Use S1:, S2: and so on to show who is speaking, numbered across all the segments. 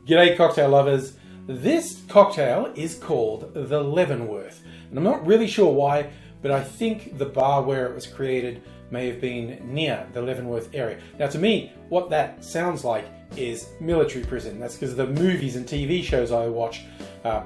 S1: G'day cocktail lovers. This cocktail is called the Leavenworth. And I'm not really sure why, but I think the bar where it was created may have been near the Leavenworth area. Now to me, what that sounds like is military prison. That's because the movies and TV shows I watch,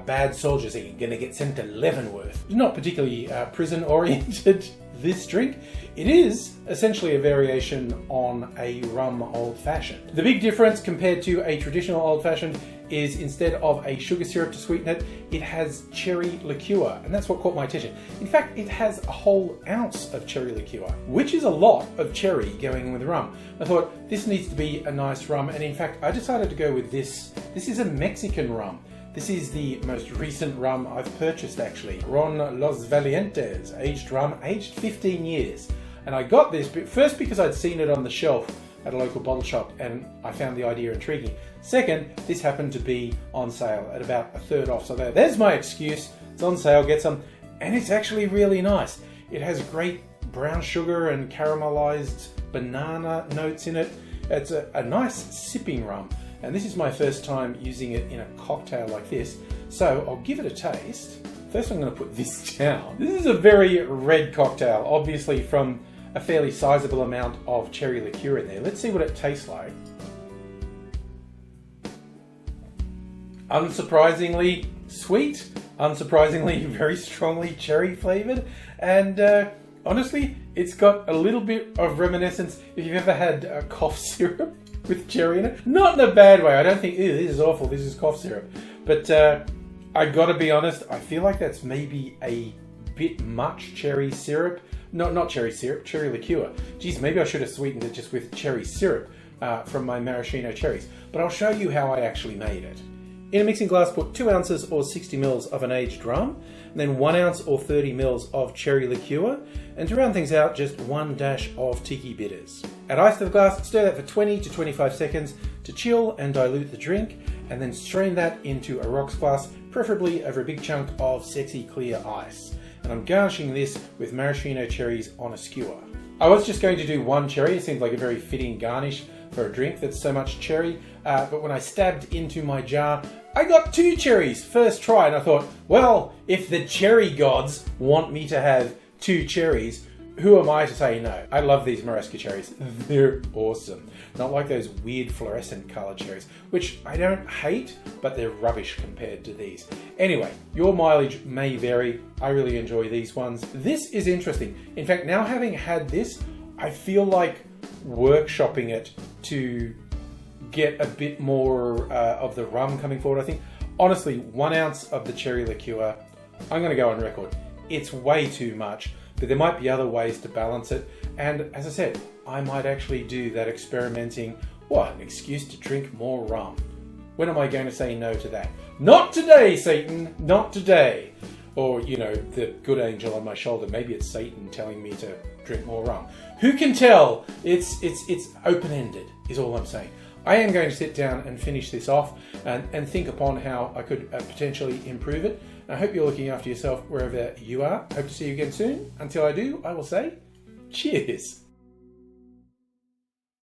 S1: bad soldiers are gonna get sent to Leavenworth. Not particularly prison oriented, this drink. It is essentially a variation on a rum old fashioned. The big difference compared to a traditional old fashioned is instead of a sugar syrup to sweeten it, it has cherry liqueur, and that's what caught my attention. In fact, it has a whole ounce of cherry liqueur, which is a lot of cherry going in with rum. I thought this needs to be a nice rum, and in fact, I decided to go with this. This is a Mexican rum. This is the most recent rum I've purchased actually. Ron Los Valientes, aged rum, aged 15 years. And I got this first because I'd seen it on the shelf at a local bottle shop and I found the idea intriguing. Second, this happened to be on sale at about a third off. So there's my excuse. It's on sale, get some. And it's actually really nice. It has great brown sugar and caramelized banana notes in it. It's a nice sipping rum. And this is my first time using it in a cocktail like this. So I'll give it a taste. First I'm going to put this down. This is a very red cocktail, obviously from a fairly sizable amount of cherry liqueur in there. Let's see what it tastes like. Unsurprisingly sweet, unsurprisingly very strongly cherry flavored, and honestly, it's got a little bit of reminiscence if you've ever had a cough syrup with cherry in it. Not in a bad way. I don't think, ew, this is awful, this is cough syrup. But I gotta be honest, I feel like that's maybe a bit much cherry syrup. Not cherry syrup, cherry liqueur. Geez, maybe I should have sweetened it just with cherry syrup from my maraschino cherries. But I'll show you how I actually made it. In a mixing glass, put 2 ounces or 60 mils of an aged rum, and then 1 ounce or 30 mils of cherry liqueur, and to round things out, just 1 dash of tiki bitters. Add ice to the glass, stir that for 20 to 25 seconds to chill and dilute the drink, and then strain that into a rocks glass, preferably over a big chunk of sexy clear ice. And I'm garnishing this with maraschino cherries on a skewer. I was just going to do 1 cherry, it seemed like a very fitting garnish for a drink that's so much cherry, but when I stabbed into my jar, I got 2 cherries first try, and I thought, well, if the cherry gods want me to have 2 cherries, who am I to say no? I love these Marasca cherries. They're awesome. Not like those weird fluorescent colored cherries, which I don't hate, but they're rubbish compared to these. Anyway, your mileage may vary. I really enjoy these ones. This is interesting. In fact, now having had this, I feel like workshopping it to get a bit more of the rum coming forward. I think, honestly, 1 ounce of the cherry liqueur, I'm going to go on record. It's way too much, but there might be other ways to balance it. And as I said, I might actually do that experimenting. What, an excuse to drink more rum. When am I going to say no to that? Not today, Satan, not today. Or, you know, the good angel on my shoulder. Maybe it's Satan telling me to drink more rum. Who can tell? It's open-ended, is all I'm saying. I am going to sit down and finish this off and think upon how I could potentially improve it. I hope you're looking after yourself wherever you are. Hope to see you again soon. Until I do, I will say, cheers.